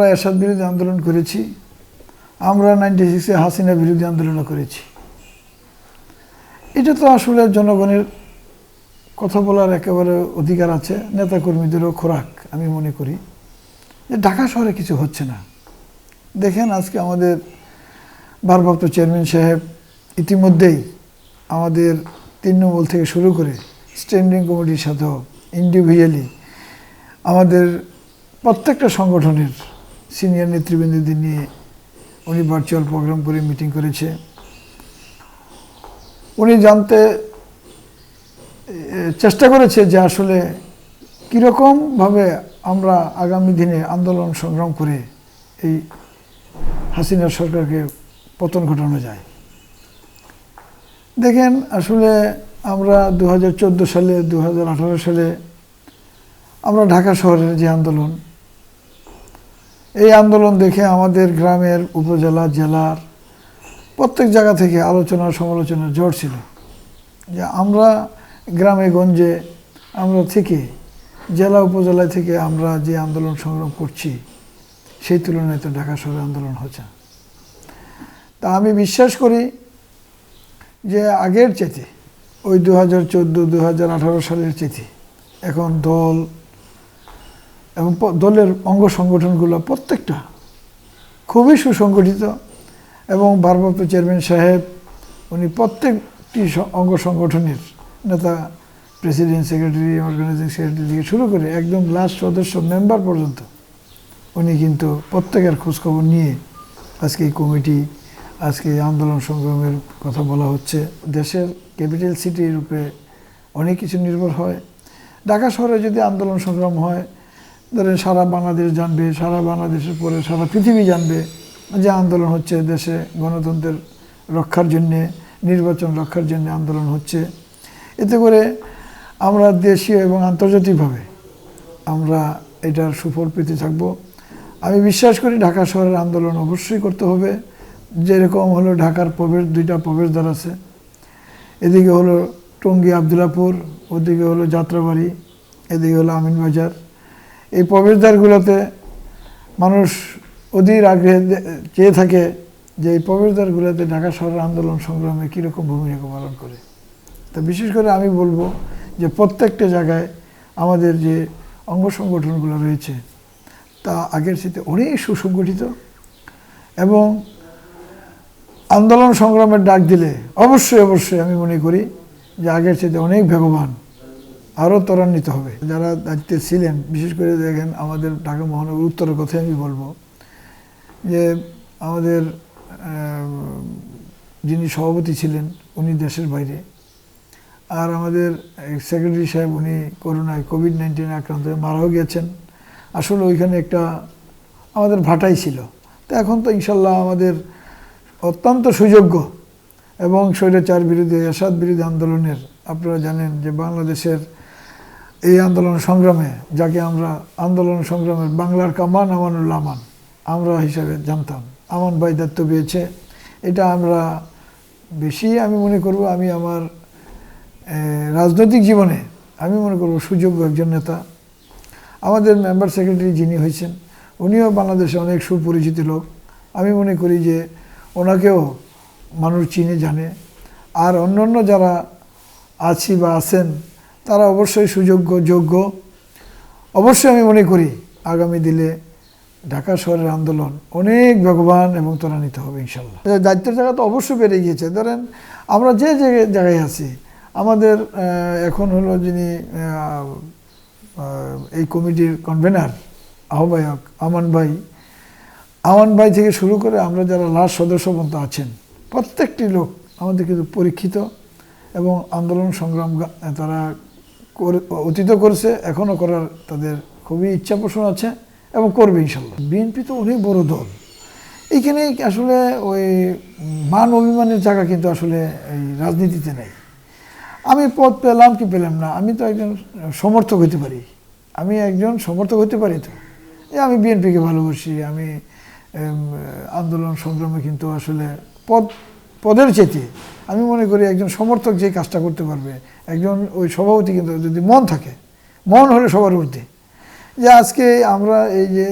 আমরা এরশাদ বিরোধী আন্দোলন করেছি, আমরা 96-এ হাসিনা বিরোধী আন্দোলনও করেছি। এটা তো আসলে জনগণের কথা বলার একেবারে অধিকার আছে, নেতাকর্মীদেরও খোরাক। আমি মনে করি যে ঢাকা শহরে কিছু হচ্ছে না। দেখেন আজকে আমাদের ভারপ্রাপ্ত চেয়ারম্যান সাহেব ইতিমধ্যেই আমাদের তৃণমূল থেকে শুরু করে স্ট্যান্ডিং কমিটির সাথেও ইন্ডিভিজুয়ালি আমাদের প্রত্যেকটা সংগঠনের সিনিয়র নেতৃবৃন্দদের নিয়ে উনি ভার্চুয়াল প্রোগ্রাম করে মিটিং করেছে। উনি জানতে চেষ্টা করেছে যে আসলে কীরকমভাবে আমরা আগামী দিনে আন্দোলন সংগ্রাম করে এই হাসিনা সরকারকে পতন ঘটানো যায়। দেখেন আসলে আমরা 2014 সালে 2018 সালে আমরা ঢাকা শহরের যে আন্দোলন, এই আন্দোলন দেখে আমাদের গ্রামের, উপজেলা, জেলার প্রত্যেক জায়গা থেকে আলোচনা সমালোচনা ঝড় ছিল যে আমরা গ্রামে গঞ্জে আমরা থেকে জেলা উপজেলায় থেকে আমরা যে আন্দোলন সংগ্রাম করছি সেই তুলনায় তো ঢাকা শহরে আন্দোলন হচ্ছে। তা আমি বিশ্বাস করি যে আগের চেয়ে ওই 2014-2018 সালের চেয়ে এখন দল এবং দলের অঙ্গ সংগঠনগুলো প্রত্যেকটা খুবই সুসংগঠিত এবং ভারপ্রাপ্ত চেয়ারম্যান সাহেব উনি প্রত্যেকটি অঙ্গ সংগঠনের নেতা, প্রেসিডেন্ট, সেক্রেটারি, অর্গানাইজিং সেক্রেটারি থেকে শুরু করে একদম লাস্ট সদস্য মেম্বার পর্যন্ত উনি কিন্তু প্রত্যেকের খোঁজখবর নিয়ে আজকে এই কমিটি, আজকে আন্দোলন সংগ্রামের কথা বলা হচ্ছে। দেশের ক্যাপিটাল সিটির উপরে অনেক কিছু নির্ভর হয়। ঢাকা শহরে যদি আন্দোলন সংগ্রাম হয়, ধরেন সারা বাংলাদেশ জানবে, সারা বাংলাদেশের পরে সারা পৃথিবী জানবে যে আন্দোলন হচ্ছে, দেশে গণতন্ত্রের রক্ষার জন্যে, নির্বাচন রক্ষার জন্য আন্দোলন হচ্ছে। এতে করে আমরা দেশীয় এবং আন্তর্জাতিকভাবে আমরা এটার সুফল পেতে থাকব। আমি বিশ্বাস করি ঢাকা শহরের আন্দোলন অবশ্যই করতে হবে। যেরকম হলো ঢাকার দুইটা প্রবেশদ্বার আছে, এদিকে হলো টঙ্গী আবদুল্লাপুর, ওদিকে হলো যাত্রাবাড়ি, এদিকে হলো আমিনবাজার। এই প্রবেশদ্বারগুলোতে মানুষ অধীর আগ্রহে চেয়ে থাকে যে এই প্রবেশদ্বারগুলোতে ঢাকা শহরের আন্দোলন সংগ্রামে কীরকম ভূমিকা পালন করে। তা বিশেষ করে আমি বলবো যে প্রত্যেকটা জায়গায় আমাদের যে অঙ্গ সংগঠনগুলো রয়েছে তা আগের চেয়ে অনেক সুসংগঠিত এবং আন্দোলন সংগ্রামের ডাক দিলে অবশ্যই আমি মনে করি যে আগের চেয়ে অনেক বেগবান, আরও ত্বরান্বিত হবে। যারা দায়িত্বে ছিলেন, বিশেষ করে দেখেন আমাদের ঢাকা মহানগর উত্তরের কথাই আমি বলবো যে আমাদের যিনি সভাপতি ছিলেন উনি দেশের বাইরে, আর আমাদের সেক্রেটারি সাহেব উনি করোনায় কোভিড-19 আক্রান্ত হয়ে মারাও গেছেন। আসলে ওইখানে একটা আমাদের ভাটাই ছিল। তো এখন তো ইনশাল্লাহ আমাদের অত্যন্ত সুযোগ্য এবং স্বৈরাচার বিরোধী, এরশাদ বিরোধী আন্দোলনের, আপনারা জানেন যে বাংলাদেশের এই আন্দোলন সংগ্রামে যাকে আমরা আন্দোলন সংগ্রামের বাংলার কামান আমানুল্লাহ আমান আমরা হিসাবে জানতাম, আমান ভাই দায়িত্ব পেয়েছে। এটা আমরা বেশি আমি মনে করব, আমি আমার রাজনৈতিক জীবনে আমি মনে করব সুযোগ্য একজন নেতা। আমাদের মেম্বার সেক্রেটারি যিনি হয়েছেন উনিও বাংলাদেশে অনেক সুপরিচিত লোক। আমি মনে করি যে ওনাকেও মানুষ চিনে জানে। আর অন্য যারা আছি বা আছেন তারা অবশ্যই সুযোগ্য, যোগ্য। অবশ্যই আমি মনে করি আগামী দিনে ঢাকা শহরের আন্দোলন অনেক বেগবান এবং ত্বরান্বিত হবে ইনশাল্লাহ। দায়িত্বের জায়গা তো অবশ্যই বেড়ে গিয়েছে। ধরেন আমরা যে জায়গায় আছি, আমাদের এখন হলো যিনি এই কমিটির কনভেনার, আহ্বায়ক আমান ভাই থেকে শুরু করে আমরা যারা লাস্ট সদস্য পর্যন্ত আছেন প্রত্যেকটি লোক আমাদের কিন্তু পরীক্ষিত এবং আন্দোলন সংগ্রাম তারা অতীত করেছে, এখনও করার তাদের খুবই ইচ্ছা পোষণ আছে এবং করবে ইনশাল্লাহ। বিএনপি তো অনেক বড় দল, এইখানে আসলে ওই মান অভিমানের জায়গা কিন্তু আসলে এই রাজনীতিতে নেই। আমি পদ পেলাম কি পেলাম না, আমি তো একজন সমর্থক হতে পারি, তো আমি বিএনপিকে ভালোবাসি। আমি আন্দোলন সংগ্রামে কিন্তু আসলে পদের চেয়ে আমি মনে করি একজন সমর্থক যে কাজটা করতে পারবে, একজন ওই সভাপতি কিন্তু যদি মন থাকে, মন হলে সবার ঊর্ধ্বে। যে আজকে আমরা এই যে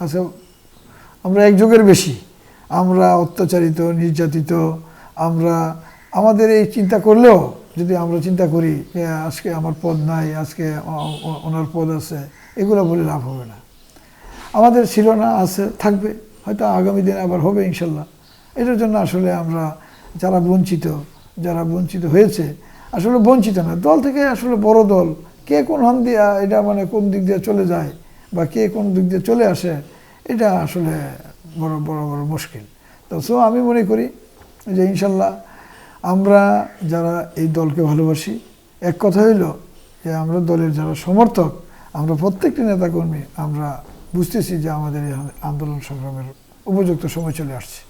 আছে আমরা এক যুগের বেশি আমরা অত্যাচারিত, নির্যাতিত। আমরা আমাদের এই চিন্তা করলেও যদি আমরা চিন্তা করি যে আজকে আমার পদ নাই, আজকে ওনার পদ আছে, এগুলো বলে লাভ হবে না। আমাদের ছিল না, আছে, থাকবে, হয়তো আগামী দিনে আবার হবে ইনশাল্লাহ। এটার জন্য আসলে আমরা যারা বঞ্চিত হয়েছে, আসলে বঞ্চিত না, দল থেকে আসলে বড় দল কে কোন হান দিয়ে এটা মানে কোন দিক দিয়ে চলে যায় বা কে কোন দিক দিয়ে চলে আসে, এটা আসলে বড় বড় বড় মুশকিল। তো আমি মনে করি যে ইনশাল্লাহ আমরা যারা এই দলকে ভালোবাসি, এক কথা হইল যে আমরা দলের যারা সমর্থক, আমরা প্রত্যেকটি নেতাকর্মী আমরা বুঝতেছি যে আমাদের এই আন্দোলন সংগ্রামের উপযুক্ত সময় চলে আসছে।